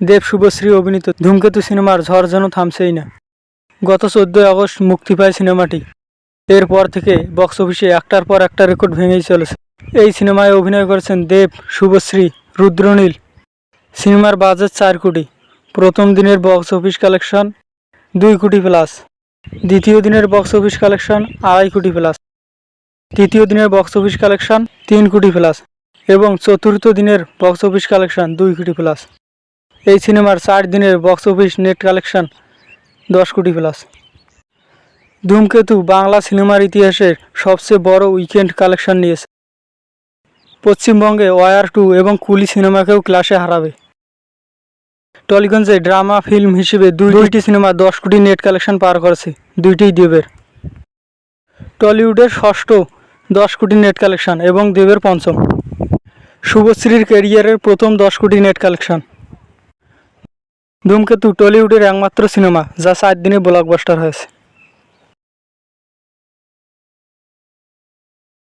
দেব শুভশ্রী অভিনীত ধূমকেতু সিনেমার ঝড় যেন থামছেই না। গত 14 আগস্ট মুক্তি পায় সিনেমাটি। এরপর থেকে বক্স অফিসে একটার পর একটা রেকর্ড ভেঙেই চলেছে। এই সিনেমায় অভিনয় করেছেন দেব, শুভশ্রী, রুদ্রনীল। সিনেমার বাজেট 4 কোটি। প্রথম দিনের বক্স অফিস কালেকশন 2 কোটি প্লাস, দ্বিতীয় দিনের বক্স অফিস কালেকশন 2.5 কোটি প্লাস, তৃতীয় দিনের বক্স অফিস কালেকশন 3 কোটি প্লাস এবং চতুর্থ দিনের বক্স অফিস কালেকশন 2 কোটি প্লাস। এই সিনেমার 4 দিনের বক্স অফিস নেট কালেকশন 10 কোটি প্লাস। ধূমকেতু বাংলা সিনেমার ইতিহাসের সবচেয়ে বড় উইকেন্ড কালেকশন নিয়েছে। পশ্চিমবঙ্গে ওয়ার 2 এবং কুলি সিনেমাকেও ক্লাসে হারাবে। টলিগঞ্জে ড্রামা ফিল্ম হিসেবে দুইটি সিনেমা 10 কোটি নেট কালেকশন পার করেছে, দুইটিই দেবের। টলিউডের ষষ্ঠ 10 কোটি নেট কালেকশন এবং দেবের পঞ্চম। শুভশ্রীর ক্যারিয়ারের প্রথম 10 কোটি নেট কালেকশন। ধূমকেতু টলিউডের একমাত্র সিনেমা যা 4 দিনে ব্লকবাস্টার হয়েছে।